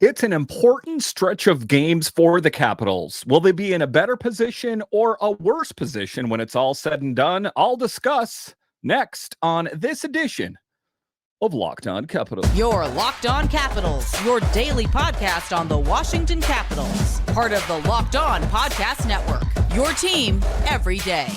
It's an important stretch of games for the Capitals. Will they be in a better position or a worse position when it's all said and done? I'll discuss next on this edition of Locked On Capitals. Your Locked On Capitals, your daily podcast on the Washington Capitals. Part of the Locked On Podcast Network. Your team every day.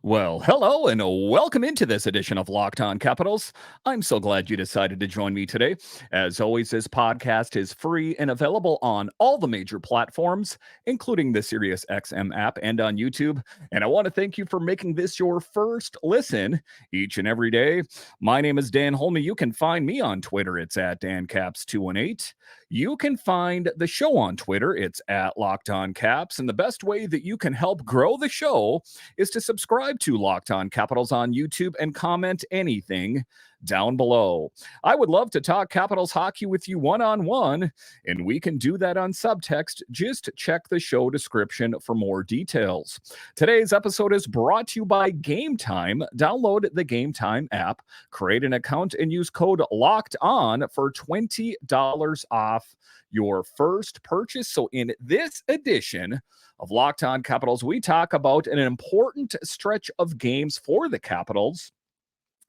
Well, hello and welcome into this edition of Locked On Capitals. I'm so glad you decided to join me today. As always, this podcast is free and available on all the major platforms, including the SiriusXM app and on YouTube. And I want to thank you for making this your first listen each and every day. My name is Dan Holme. You can find me on Twitter. It's at DanCaps218. You can find the show on Twitter. It's at Locked On Caps. And the best way that you can help grow the show is to subscribe to Locked On Capitals on YouTube and comment anything down below. I would love to talk Capitals hockey with you one-on-one, and we can do that on subtext. Just check the show description for more details. Today's episode is brought to you by Game Time. Download the Game Time app, create an account, and use code Locked On for $20 off your first purchase. So in this edition of Locked On Capitals, we talk about an important stretch of games for the Capitals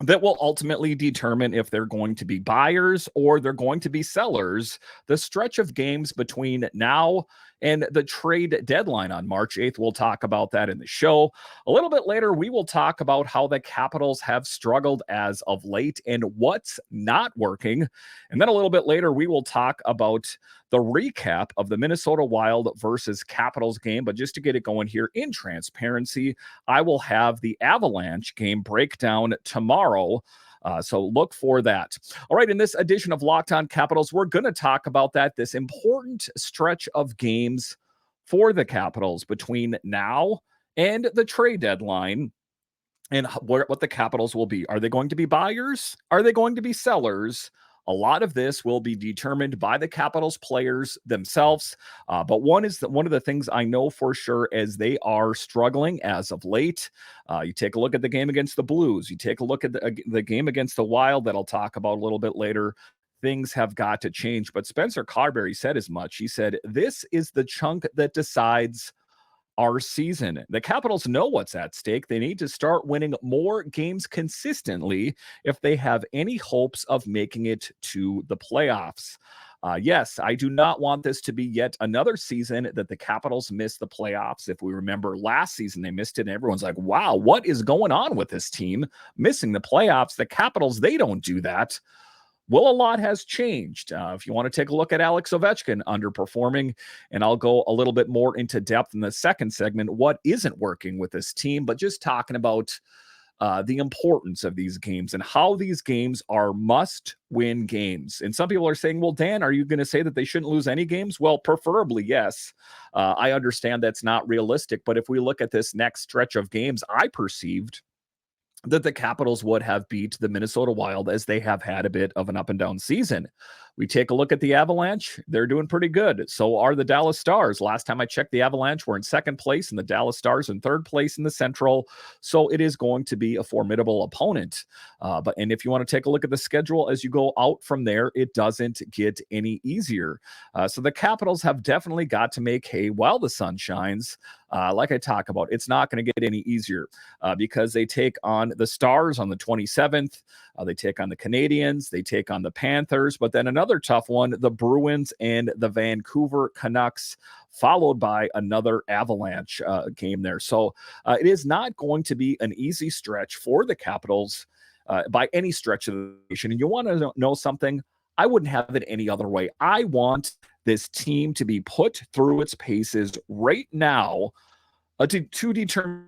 that will ultimately determine if they're going to be buyers or they're going to be sellers. The stretch of games between now and the trade deadline on March 8th. We'll talk about that in the show. A little bit later, we will talk about how the Capitals have struggled as of late and what's not working. And then a little bit later, we will talk about the recap of the Minnesota Wild versus Capitals game. But just to get it going here in transparency, I will have the Avalanche game breakdown tomorrow. So look for that. All right, in this edition of Locked On Capitals, we're going to talk about this important stretch of games for the Capitals between now and the trade deadline, and what the Capitals will be. Are they going to be buyers? Are they going to be sellers? A lot of this will be determined by the Capitals players themselves. But one of the things I know for sure is they are struggling as of late. You take a look at the game against the Blues. You take a look at the game against the Wild that I'll talk about a little bit later. Things have got to change. But Spencer Carberry said as much. He said, this is the chunk that decides our season. The Capitals know what's at stake. They need to start winning more games consistently if they have any hopes of making it to the playoffs. Yes, I do not want this to be yet another season that the Capitals miss the playoffs. If we remember last season, they missed it, and everyone's like, wow, what is going on with this team missing the playoffs? The Capitals, they don't do that. Well, a lot has changed. If you want to take a look at Alex Ovechkin underperforming, and I'll go a little bit more into depth in the second segment, what isn't working with this team, but just talking about the importance of these games and how these games are must-win games. And some people are saying, well, Dan, are you going to say that they shouldn't lose any games? Well, preferably, yes. I understand that's not realistic, but if we look at this next stretch of games, I perceived that the Capitals would have beat the Minnesota Wild as they have had a bit of an up and down season. We take a look at the Avalanche. They're doing pretty good. So are the Dallas Stars. Last time I checked, the Avalanche were in second place and the Dallas Stars in third place in the Central. So it is going to be a formidable opponent. And if you want to take a look at the schedule as you go out from there, it doesn't get any easier. So the Capitals have definitely got to make hay while the sun shines. Like I talk about, it's not going to get any easier because they take on the Stars on the 27th. They take on the Canadiens. They take on the Panthers. But then another tough one, the Bruins and the Vancouver Canucks, followed by another Avalanche game there. So it is not going to be an easy stretch for the Capitals by any stretch of the nation. And you want to know something? I wouldn't have it any other way. I want this team to be put through its paces right now to determine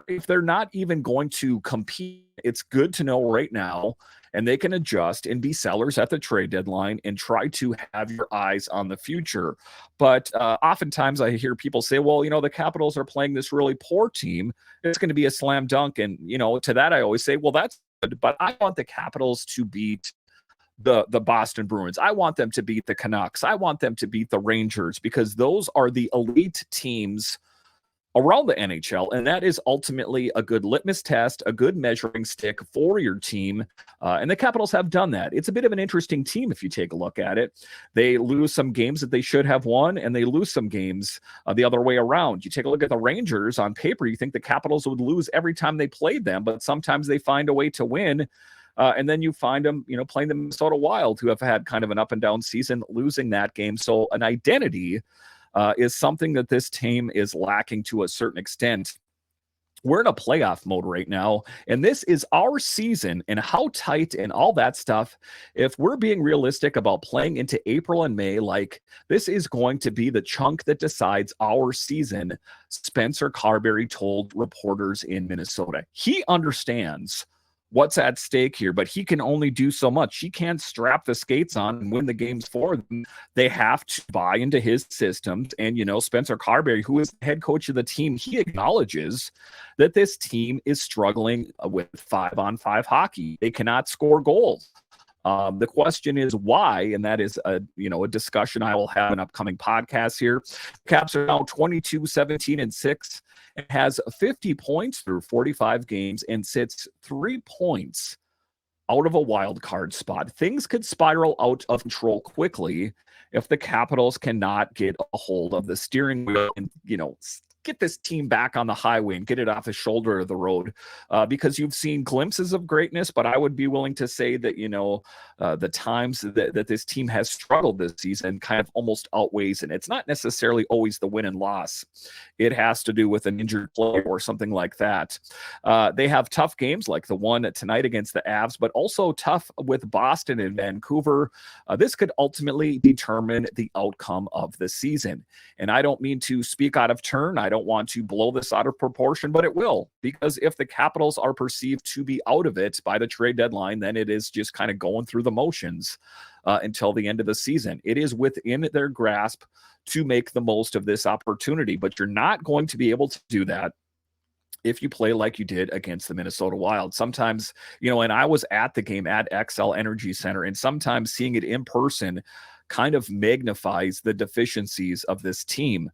if they're not even going to compete. It's good to know right now, and they can adjust and be sellers at the trade deadline and try to have your eyes on the future. But oftentimes I hear people say, well, the Capitals are playing this really poor team. It's going to be a slam dunk. And, to that, I always say, well, that's good, but I want the Capitals to beat the Boston Bruins. I want them to beat the Canucks. I want them to beat the Rangers because those are the elite teams around the NHL, and that is ultimately a good litmus test, a good measuring stick for your team. And the Capitals have done that. It's a bit of an interesting team if you take a look at it. They lose some games that they should have won, and they lose some games the other way around. You take a look at the Rangers on paper, you think the Capitals would lose every time they played them, but sometimes they find a way to win. And then you find them, playing the Minnesota Wild, who have had kind of an up and down season, losing that game. So an identity is something that this team is lacking to a certain extent. We're in a playoff mode right now, and this is our season, and how tight and all that stuff. If we're being realistic about playing into April and May, like this is going to be the chunk that decides our season, Spencer Carberry told reporters in Minnesota. He understands what's at stake here, but he can only do so much. He can't strap the skates on and win the games for them. They have to buy into his systems. And, Spencer Carberry, who is the head coach of the team, he acknowledges that this team is struggling with 5-on-5 hockey. They cannot score goals. The question is why, and that is a discussion I will have in upcoming podcasts here. Caps are now 22-17-6 and has 50 points through 45 games and sits 3 points out of a wild card spot. Things could spiral out of control quickly if the Capitals cannot get a hold of the steering wheel and, get this team back on the highway and get it off the shoulder of the road, because you've seen glimpses of greatness, but I would be willing to say that, the times that this team has struggled this season kind of almost outweighs, and it's not necessarily always the win and loss. It has to do with an injured player or something like that. They have tough games like the one tonight against the Avs, but also tough with Boston and Vancouver. This could ultimately determine the outcome of the season. And I don't mean to speak out of turn. I don't want to blow this out of proportion, but it will, because if the Capitals are perceived to be out of it by the trade deadline, then it is just kind of going through the motions until the end of the season. It is within their grasp to make the most of this opportunity, but you're not going to be able to do that if you play like you did against the Minnesota Wild. Sometimes, and I was at the game at XL Energy Center, and sometimes seeing it in person kind of magnifies the deficiencies of this team.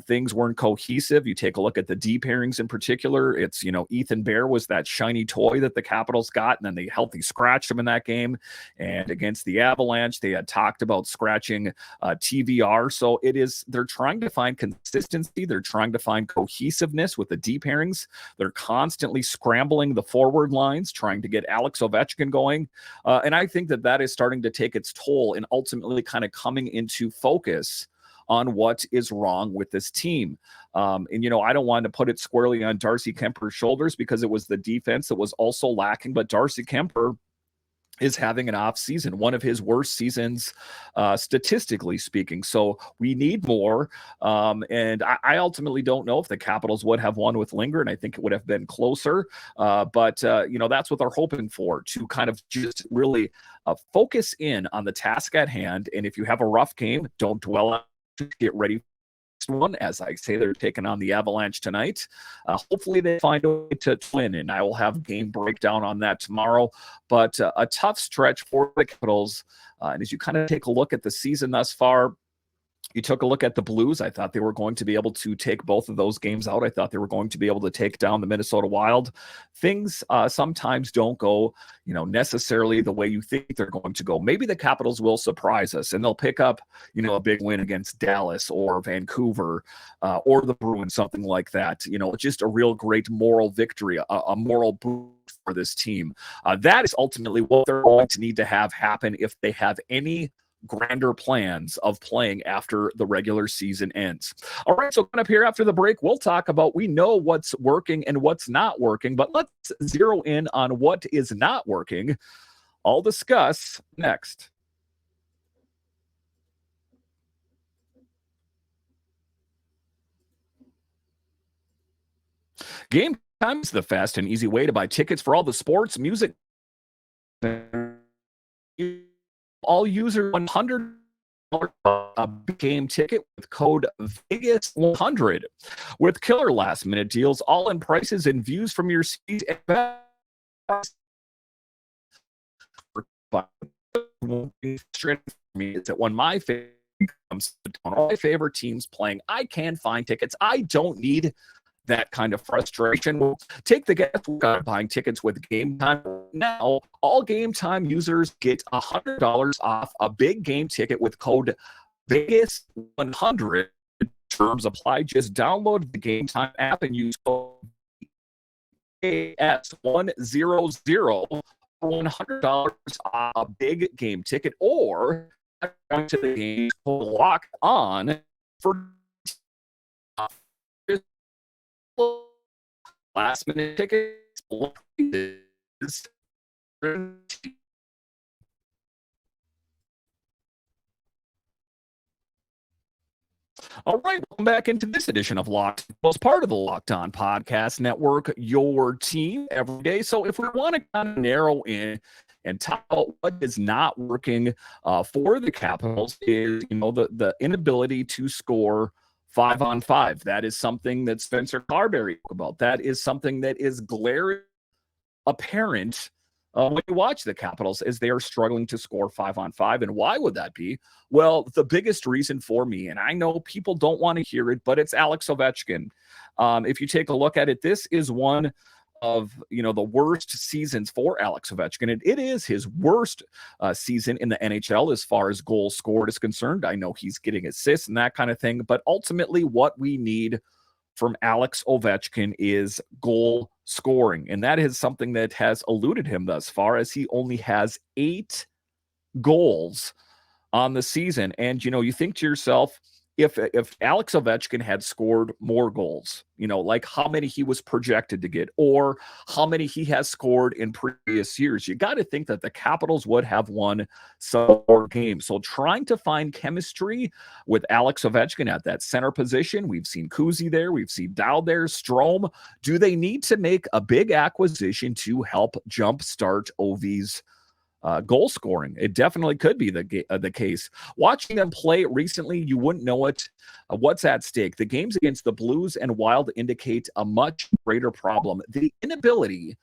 Things weren't cohesive. You take a look at the d-pairings in particular. It's, Ethan Bear was that shiny toy that the Capitals got, and then they healthy scratched him in that game. And against the Avalanche, they had talked about scratching TVR. So they're trying to find consistency. They're trying to find cohesiveness with the d-pairings. They're constantly scrambling the forward lines, trying to get Alex Ovechkin going. And I think that is starting to take its toll and ultimately kind of coming into focus on what is wrong with this team. And, I don't want to put it squarely on Darcy Kemper's shoulders because it was the defense that was also lacking, but Darcy Kemper is having an off season, one of his worst seasons, statistically speaking. So we need more. And I ultimately don't know if the Capitals would have won with Lindgren. I think it would have been closer. But that's what they're hoping for, to kind of just really focus in on the task at hand. And if you have a rough game, don't dwell on it. Get ready one. As I say, they're taking on the Avalanche tonight. Hopefully they find a way to win, and I will have game breakdown on that tomorrow. But a tough stretch for the Capitals. And as you kind of take a look at the season thus far, you took a look at the Blues. I thought they were going to be able to take both of those games out. I thought they were going to be able to take down the Minnesota Wild. Things sometimes don't go, necessarily the way you think they're going to go. Maybe the Capitals will surprise us and they'll pick up, a big win against Dallas or Vancouver or the Bruins, something like that. Just a real great moral victory, a moral boost for this team. That is ultimately what they're going to need to have happen if they have any grander plans of playing after the regular season ends. All right, so coming up here after the break, we'll talk about, we know what's working and what's not working, but let's zero in on what is not working. I'll discuss next. Game Time is the fast and easy way to buy tickets for all the sports, music, all user $100 a game ticket with code Vegas100 with killer last minute deals, all in prices and views from your seat. frustrating for me is that when my favorite comes to town, all my favorite teams playing, I can find tickets. I don't need that kind of frustration. Will take the guesswork out of buying tickets with Game Time. Now, all Game Time users get $100 off a big game ticket with code Vegas100. Terms apply. Just download the Game Time app and use code AS100 for $100 off a big game ticket, or going to the game lock on for last minute tickets. All right, welcome back into this edition of Locked. Was part of the Locked On Podcast Network, your team every day. So if we want to kind of narrow in and talk about what is not working for the Capitals is, the inability to score 5-on-5. That is something that Spencer Carberry spoke about. That is something that is glaring apparent when you watch the Capitals, as they are struggling to score 5-on-5. And why would that be? Well, the biggest reason for me, and I know people don't want to hear it, but it's Alex Ovechkin. If you take a look at it, this is one of the worst seasons for Alex Ovechkin. And it is his worst season in the NHL as far as goals scored is concerned. I know he's getting assists and that kind of thing, but ultimately what we need from Alex Ovechkin is goal scoring. And that is something that has eluded him thus far, as he only has 8 goals on the season. And, you think to yourself, if Alex Ovechkin had scored more goals, like how many he was projected to get or how many he has scored in previous years, you got to think that the Capitals would have won some more games. So trying to find chemistry with Alex Ovechkin at that center position, we've seen Kuzi there, we've seen Dow there, Strome. Do they need to make a big acquisition to help jumpstart Ovi's goal scoring? It definitely could be the case. Watching them play recently, you wouldn't know it. What's at stake? The games against the Blues and Wild indicate a much greater problem: the inability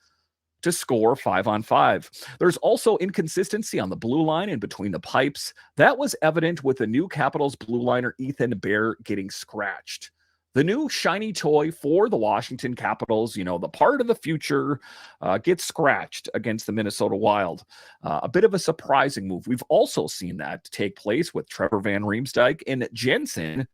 to score 5-on-5. There's also inconsistency on the blue line and between the pipes. That was evident with the new Capitals blue liner Ethan Bear getting scratched. The new shiny toy for the Washington Capitals, the part of the future, gets scratched against the Minnesota Wild. A bit of a surprising move. We've also seen that take place with Trevor Van Riemsdyk and Jensen.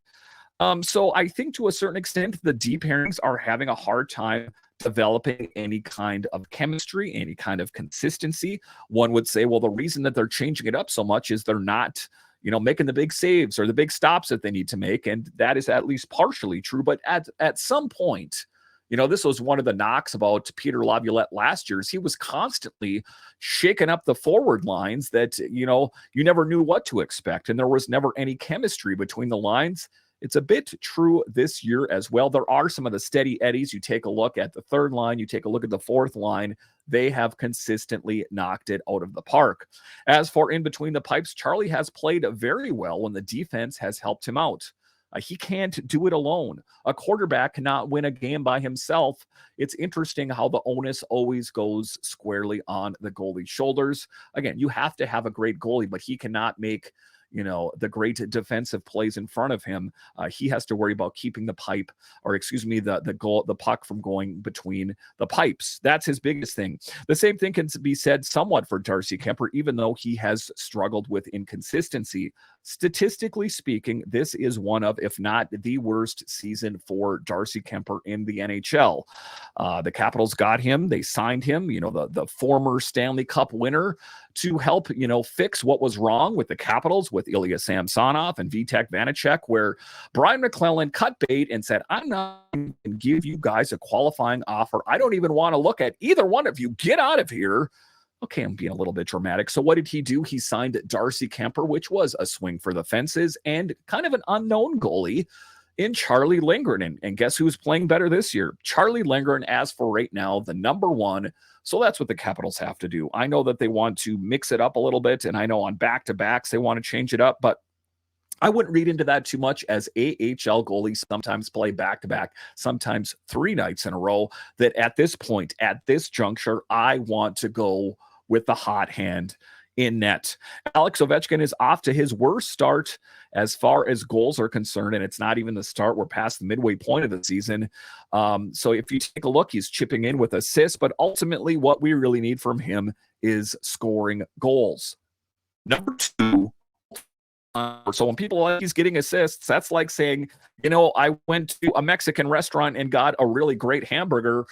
So I think to a certain extent, the d-pairings are having a hard time developing any kind of chemistry, any kind of consistency. One would say, well, the reason that they're changing it up so much is they're not making the big saves or the big stops that they need to make. And that is at least partially true. But at some point, this was one of the knocks about Peter Laviolette last year, is he was constantly shaking up the forward lines that, you never knew what to expect. And there was never any chemistry between the lines. It's a bit true this year as well. There are some of the steady eddies. You take a look at the third line, you take a look at the fourth line, they have consistently knocked it out of the park. As for in between the pipes, Charlie has played very well when the defense has helped him out. He can't do it alone. A quarterback cannot win a game by himself. It's interesting how the onus always goes squarely on the goalie's shoulders. Again, you have to have a great goalie, but he cannot make the great defensive plays in front of him. He has to worry about keeping the puck from going between the pipes. That's his biggest thing. The same thing can be said somewhat for Darcy Kemper, even though he has struggled with inconsistency. Statistically speaking, this is one of, if not the worst season for Darcy Kemper in the NHL. The Capitals got him. They signed him, the former Stanley Cup winner, to help, fix what was wrong with the Capitals with Ilya Samsonov and Vitek Vanacek, where Brian McClellan cut bait and said, I'm not going to give you guys a qualifying offer. I don't even want to look at either one of you. Get out of here. Okay, I'm being a little bit dramatic. So what did he do? He signed Darcy Kemper, which was a swing for the fences, and kind of an unknown goalie in Charlie Lindgren. And guess who's playing better this year? Charlie Lindgren, as for right now, the number one. So that's what the Capitals have to do. I know that they want to mix it up a little bit, and I know on back-to-backs they want to change it up, but I wouldn't read into that too much, as AHL goalies sometimes play back-to-back, sometimes 3 nights in a row, that at this point, at this juncture, I want to go with the hot hand in net. Alex Ovechkin is off to his worst start as far as goals are concerned, and it's not even the start. We're past the midway point of the season. So if you take a look, he's chipping in with assists, but ultimately what we really need from him is scoring goals. Number two, so when people are like he's getting assists, that's like saying, I went to a Mexican restaurant and got a really great hamburger.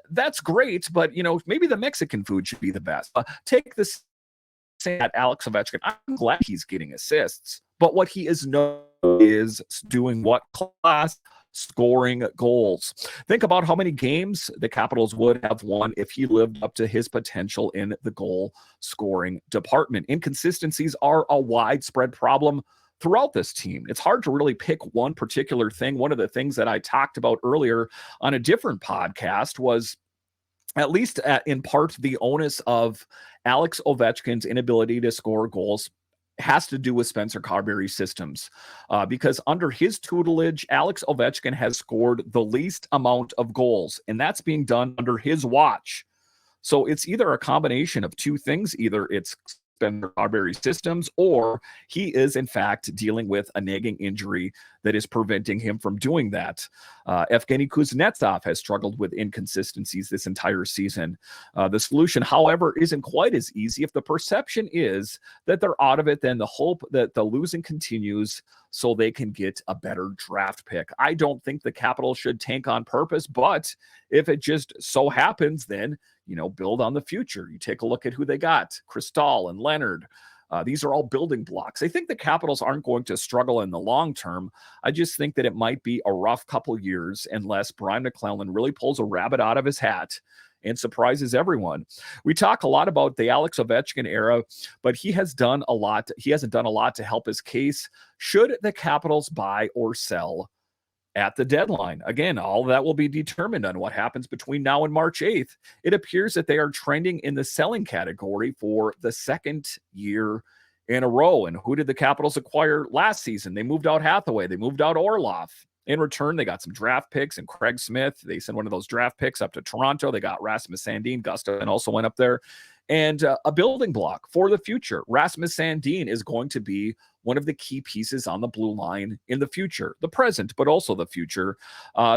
That's great, but maybe the Mexican food should be the best. Take this at Alex Ovechkin. I'm glad he's getting assists, but what he is known is doing what class? Scoring goals. Think about how many games the Capitals would have won if he lived up to his potential in the goal scoring department. Inconsistencies are a widespread problem throughout this team. It's hard to really pick one particular thing. One of the things that I talked about earlier on a different podcast was, at least in part, the onus of Alex Ovechkin's inability to score goals has to do with Spencer Carberry's systems, because under his tutelage, Alex Ovechkin has scored the least amount of goals, and that's being done under his watch. So it's either a combination of two things. Either it's Spencer Carberry's systems, or he is in fact dealing with a nagging injury that is preventing him from doing that. Evgeny Kuznetsov has struggled with inconsistencies this entire season. The solution, however, isn't quite as easy. If the perception is that they're out of it, then the hope that the losing continues so they can get a better draft pick. I don't think the Capitals should tank on purpose, but if it just so happens, then build on the future. You take a look at who they got, Cristal and Leonard. These are all building blocks. I think the Capitals aren't going to struggle in the long term. I just think that it might be a rough couple years unless Brian McClellan really pulls a rabbit out of his hat and surprises everyone. We talk a lot about the Alex Ovechkin era, but he has done a lot. He hasn't done a lot to help his case. Should the Capitals buy or sell at the deadline? Again, all of that will be determined on what happens between now and March 8th. It appears that they are trending in the selling category for the second year in a row. And who did the Capitals acquire last season? They moved out Hathaway. They moved out Orlov. In return, they got some draft picks and Craig Smith. They sent one of those draft picks up to Toronto. They got Rasmus Sandin. Gustavsson also went up there. And a building block for the future. Rasmus Sandin is going to be one of the key pieces on the blue line in the future, the present, but also the future.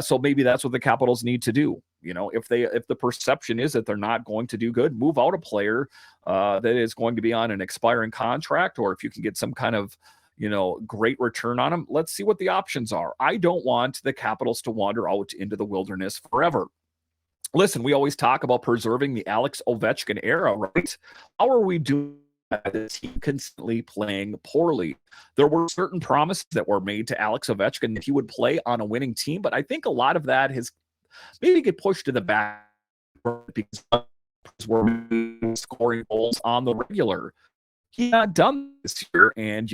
So maybe that's what the Capitals need to do. If the perception is that they're not going to do good, move out a player that is going to be on an expiring contract, or if you can get some kind of great return on them, let's see what the options are. I don't want the Capitals to wander out into the wilderness forever. Listen, we always talk about preserving the Alex Ovechkin era, right? How are we doing that? Is he constantly playing poorly? There were certain promises that were made to Alex Ovechkin that he would play on a winning team, but I think a lot of that has maybe get pushed to the back because we're scoring goals on the regular. He's not done this year, and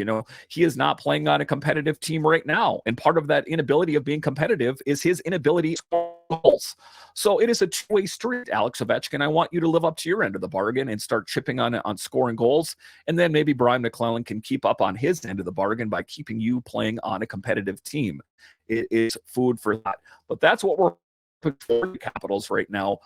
he is not playing on a competitive team right now. And part of that inability of being competitive is his inability to score goals. So it is a two-way street, Alex Ovechkin. I want you to live up to your end of the bargain and start chipping on scoring goals. And then maybe Brian McClellan can keep up on his end of the bargain by keeping you playing on a competitive team. It is food for thought. But that's what we're putting for the Capitals right now.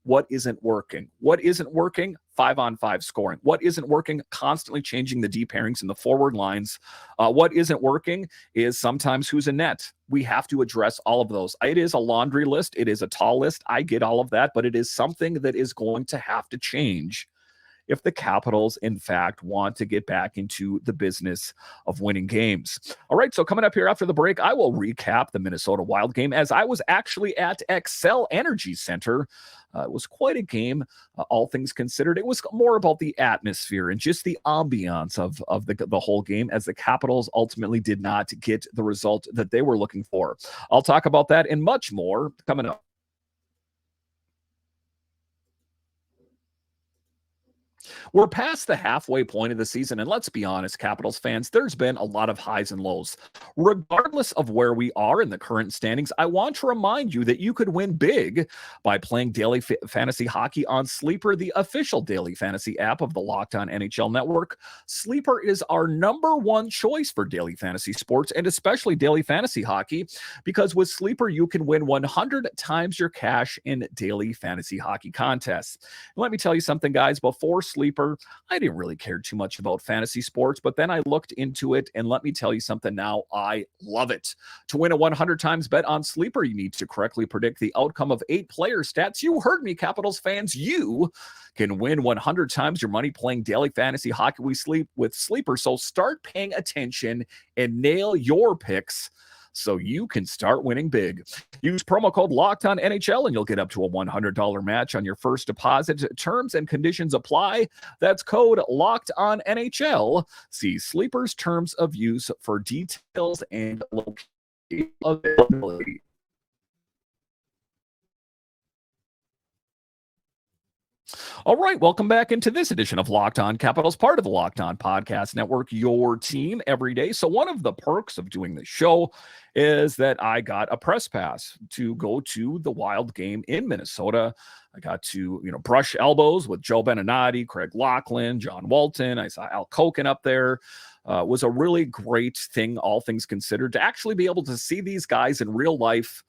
What isn't working? What isn't working? 5-on-5 scoring. What isn't working? Constantly changing the d-pairings in the forward lines. What isn't working is sometimes who's in net. We have to address all of those. It is a laundry list. It is a tall list. I get all of that, but it is something that is going to have to change if the Capitals, in fact, want to get back into the business of winning games. All right, so coming up here after the break, I will recap the Minnesota Wild game as I was actually at Xcel Energy Center. It was quite a game, all things considered. It was more about the atmosphere and just the ambiance of the whole game, as the Capitals ultimately did not get the result that they were looking for. I'll talk about that and much more coming up. We're past the halfway point of the season, and let's be honest, Capitals fans, there's been a lot of highs and lows. Regardless of where we are in the current standings, I want to remind you that you could win big by playing daily fantasy hockey on Sleeper, the official daily fantasy app of the Locked On NHL Network. Sleeper is our #1 choice for daily fantasy sports, and especially daily fantasy hockey, because with Sleeper, you can win 100 times your cash in daily fantasy hockey contests. And let me tell you something, guys, before Sleeper sleeper. I didn't really care too much about fantasy sports, but then I looked into it, and let me tell you something now, I love it. To win a 100 times bet on sleeper, you need to correctly predict the outcome of 8 player stats. You heard me, Capitals fans. You can win 100 times your money playing daily fantasy hockey with sleeper. So start paying attention and nail your picks so you can start winning big. Use promo code LOCKEDONNHL and you'll get up to a $100 match on your first deposit. Terms and conditions apply. That's code LOCKEDONNHL. See Sleeper's terms of use for details and location availability. All right, welcome back into this edition of Locked On Capitals, part of the Locked On Podcast Network, your team every day. So one of the perks of doing the show is that I got a press pass to go to the Wild game in Minnesota. I got to, brush elbows with Joe Beninati, Craig Laughlin, John Walton. I saw Al Koken up there. Was a really great thing, all things considered, to actually be able to see these guys in real life.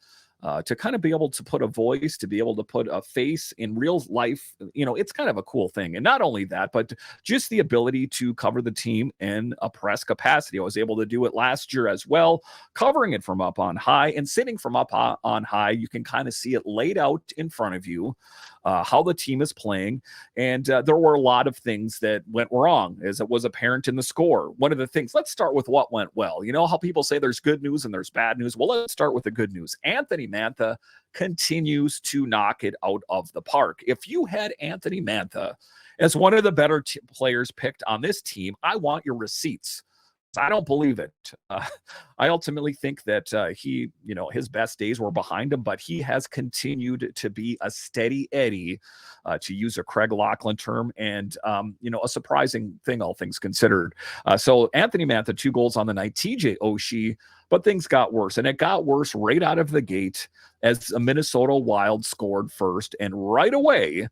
To kind of be able to put a voice, to be able to put a face in real life, it's kind of a cool thing. And not only that, but just the ability to cover the team in a press capacity. I was able to do it last year as well, covering it from up on high and sitting from up on high. You can kind of see it laid out in front of you, how the team is playing. And there were a lot of things that went wrong, as it was apparent in the score. One of the things, let's start with what went well. You know how people say there's good news and there's bad news? Well, let's start with the good news. Anthony Mantha continues to knock it out of the park. If you had Anthony Mantha as one of the better players picked on this team, I want your receipts. I don't believe it. I ultimately think that his best days were behind him, but he has continued to be a steady Eddie, to use a Craig Laughlin term, and a surprising thing, all things considered. So Anthony Mantha, 2 goals on the night. TJ Oshie, but things got worse, and it got worse right out of the gate as a Minnesota Wild scored first, and right away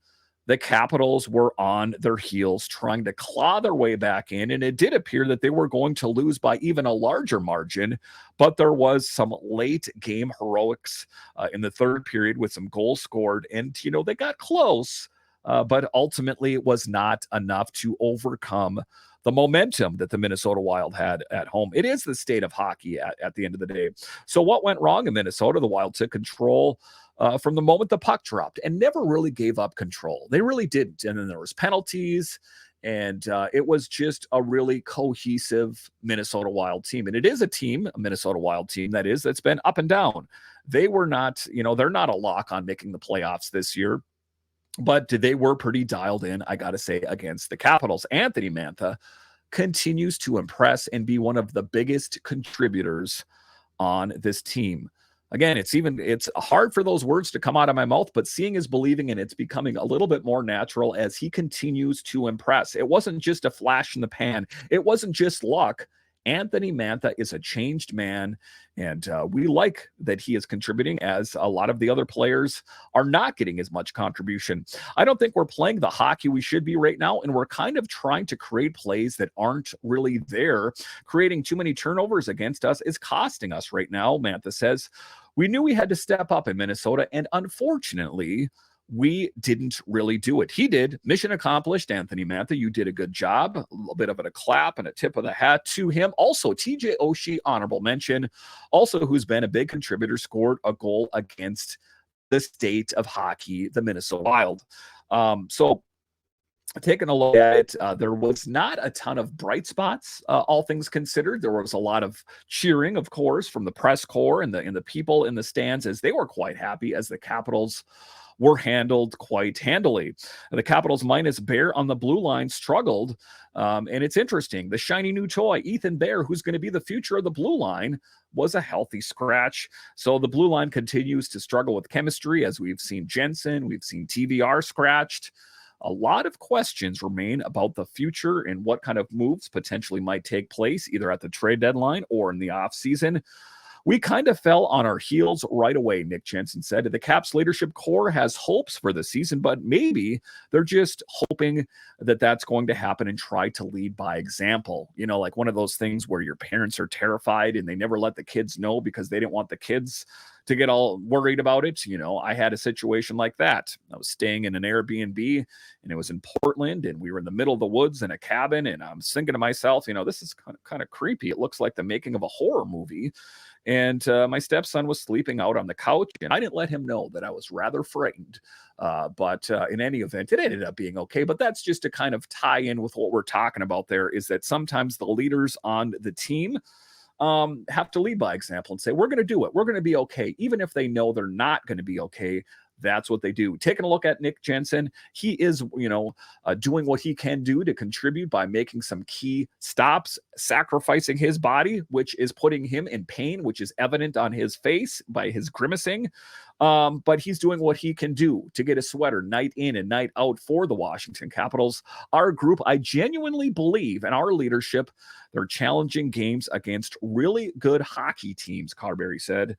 the Capitals were on their heels trying to claw their way back in, and it did appear that they were going to lose by even a larger margin, but there was some late game heroics in the third period with some goals scored, and they got close, but ultimately it was not enough to overcome the momentum that the Minnesota Wild had at home. It is the state of hockey at the end of the day. So what went wrong in Minnesota? The Wild took control from the moment the puck dropped and never really gave up control. They really didn't. And then there was penalties, and it was just a really cohesive Minnesota Wild team. And it is a Minnesota Wild team, that's been up and down. They were not, they're not a lock on making the playoffs this year, but they were pretty dialed in, I got to say, against the Capitals. Anthony Mantha continues to impress and be one of the biggest contributors on this team. Again, it's hard for those words to come out of my mouth, but seeing is believing, and it's becoming a little bit more natural as he continues to impress. It wasn't just a flash in the pan. It wasn't just luck. Anthony Mantha is a changed man, and we like that he is contributing, as a lot of the other players are not getting as much contribution. I don't think we're playing the hockey we should be right now, and we're kind of trying to create plays that aren't really there. Creating too many turnovers against us is costing us right now, Mantha says. We knew we had to step up in Minnesota, and unfortunately, we didn't really do it. He did. Mission accomplished. Anthony Mantha, you did a good job. A little bit of a clap and a tip of the hat to him. Also, TJ Oshie, honorable mention, also who's been a big contributor, scored a goal against the state of hockey, the Minnesota Wild. So taking a look at it, there was not a ton of bright spots, all things considered. There was a lot of cheering, of course, from the press corps and the people in the stands, as they were quite happy as the Capitals were handled quite handily. The Capitals minus Bear on the blue line struggled, and it's interesting. The shiny new toy, Ethan Bear, who's going to be the future of the blue line, was a healthy scratch. So the blue line continues to struggle with chemistry, as we've seen Jensen, we've seen TVR scratched. A lot of questions remain about the future and what kind of moves potentially might take place, either at the trade deadline or in the offseason. We kind of fell on our heels right away, Nick Jensen said. The Caps leadership core has hopes for the season, but maybe they're just hoping that that's going to happen and try to lead by example. Like one of those things where your parents are terrified and they never let the kids know because they didn't want the kids, to get all worried about it. I had a situation like that. I was staying in an Airbnb, and it was in Portland, and we were in the middle of the woods in a cabin, and I'm thinking to myself, this is kind of creepy. It looks like the making of a horror movie. And my stepson was sleeping out on the couch, and I didn't let him know that I was rather frightened. But in any event, it ended up being okay. But that's just to kind of tie in with what we're talking about there, is that sometimes the leaders on the team have to lead by example and say, we're going to do it. We're going to be okay. Even if they know they're not going to be okay, that's what they do. Taking a look at Nick Jensen, he is, doing what he can do to contribute by making some key stops, sacrificing his body, which is putting him in pain, which is evident on his face by his grimacing. But he's doing what he can do to get a sweater night in and night out for the Washington Capitals. Our group, I genuinely believe, and our leadership, they're challenging games against really good hockey teams, Carberry said.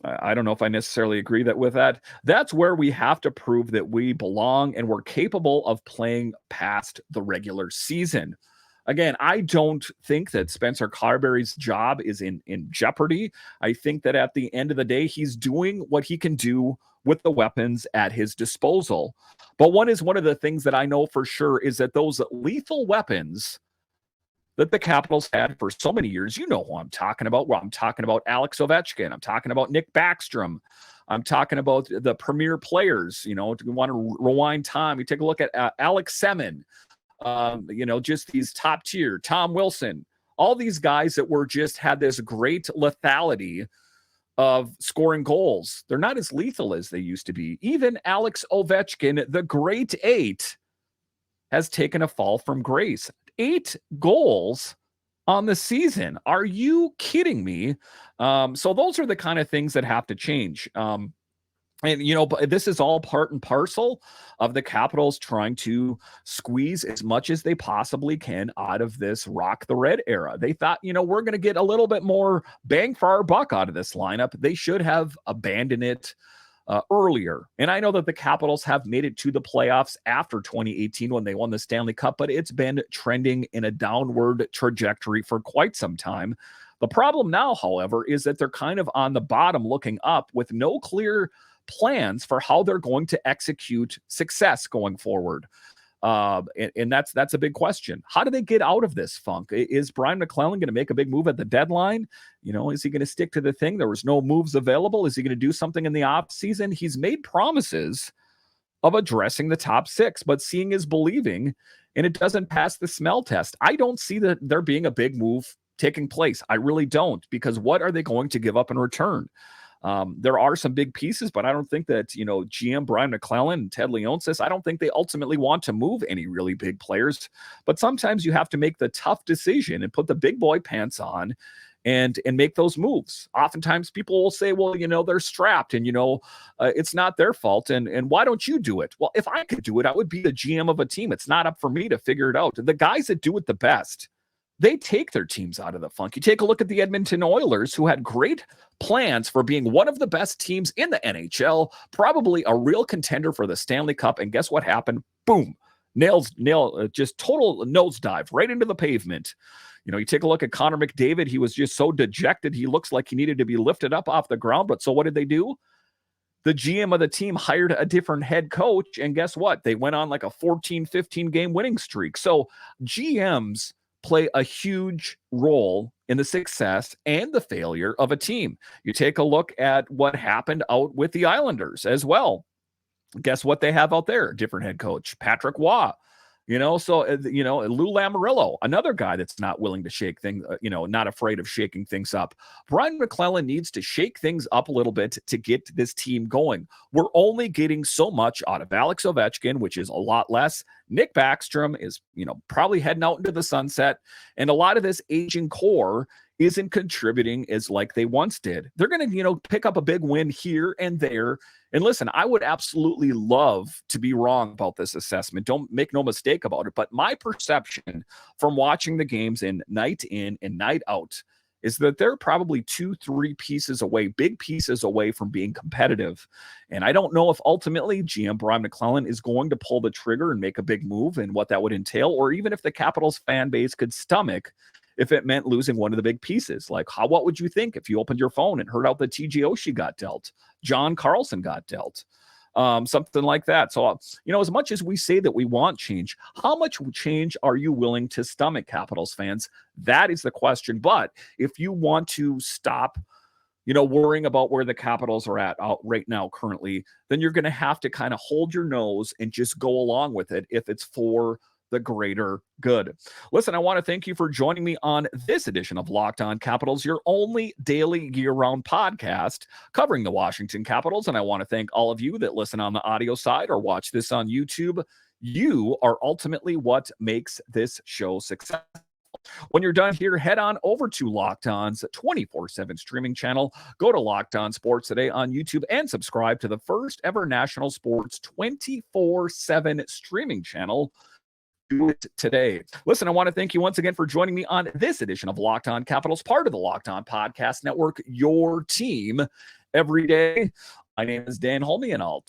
I don't know if I necessarily agree with that. That's where we have to prove that we belong and we're capable of playing past the regular season. Again, I don't think that Spencer Carberry's job is in jeopardy. I think that at the end of the day, he's doing what he can do with the weapons at his disposal. But one of the things that I know for sure is that those lethal weapons that the Capitals had for so many years, you know who I'm talking about. Well, I'm talking about Alex Ovechkin. I'm talking about Nick Backstrom. I'm talking about the premier players. If you want to rewind time, you take a look at Alex Semin, just these top tier, Tom Wilson, all these guys that had this great lethality of scoring goals. They're not as lethal as they used to be. Even Alex Ovechkin, the great eight, has taken a fall from grace. 8 goals on the season. Are you kidding me? So those are the kind of things that have to change. But this is all part and parcel of the Capitals trying to squeeze as much as they possibly can out of this Rock the Red era. They thought, we're going to get a little bit more bang for our buck out of this lineup. They should have abandoned it earlier. And I know that the Capitals have made it to the playoffs after 2018 when they won the Stanley Cup, but it's been trending in a downward trajectory for quite some time. The problem now, however, is that they're kind of on the bottom looking up with no clear plans for how they're going to execute success going forward. And that's a big question. How do they get out of this funk? Is Brian McClellan going to make a big move at the deadline? Is he going to stick to the thing? There was no moves available. Is he going to do something in the off season? He's made promises of addressing the top 6, but seeing is believing, and it doesn't pass the smell test. I don't see that there being a big move taking place. I really don't, because what are they going to give up in return? There are some big pieces, but I don't think that, GM Brian McClellan and Ted Leonsis, I don't think they ultimately want to move any really big players. But sometimes you have to make the tough decision and put the big boy pants on and make those moves. Oftentimes people will say, well, they're strapped and, it's not their fault. And why don't you do it? Well, if I could do it, I would be the GM of a team. It's not up for me to figure it out. The guys that do it the best, they take their teams out of the funk. You take a look at the Edmonton Oilers, who had great plans for being one of the best teams in the NHL, probably a real contender for the Stanley Cup. And guess what happened? Boom. Just total nosedive right into the pavement. You take a look at Connor McDavid. He was just so dejected. He looks like he needed to be lifted up off the ground. But so what did they do? The GM of the team hired a different head coach. And guess what? They went on like a 14, 15 game winning streak. So GMs play a huge role in the success and the failure of a team. You take a look at what happened out with the Islanders as well. Guess what they have out there? Different head coach, Patrick Waugh. Lou Lamoriello, another guy that's not willing to shake things, not afraid of shaking things up. Brian McClellan needs to shake things up a little bit to get this team going. We're only getting so much out of Alex Ovechkin, which is a lot less. Nick Backstrom is, probably heading out into the sunset. And a lot of this aging core isn't contributing as like they once did. They're going to, pick up a big win here and there. And listen, I would absolutely love to be wrong about this assessment. Don't make no mistake about it. But my perception from watching the games in and night out is that they're probably 2-3 pieces away, big pieces away from being competitive. And I don't know if ultimately GM Brian McClellan is going to pull the trigger and make a big move and what that would entail, or even if the Capitals fan base could stomach if it meant losing one of the big pieces. Like, what would you think if you opened your phone and heard out that TJ Oshie got dealt, John Carlson got dealt, something like that? So, as much as we say that we want change, how much change are you willing to stomach, Capitals fans? That is the question. But if you want to stop worrying about where the Capitals are at right now currently, then you're going to have to kind of hold your nose and just go along with it if it's for the greater good. Listen, I want to thank you for joining me on this edition of Locked On Capitals, your only daily year-round podcast covering the Washington Capitals. And I want to thank all of you that listen on the audio side or watch this on YouTube. You are ultimately what makes this show successful. When you're done here, head on over to Locked On's 24/7 streaming channel. Go to Locked On Sports Today on YouTube and subscribe to the first ever national sports 24/7 streaming channel. Do it today. Listen, I want to thank you once again for joining me on this edition of Locked On Capitals, part of the Locked On Podcast Network, your team every day. My name is Dan Holme, and I'll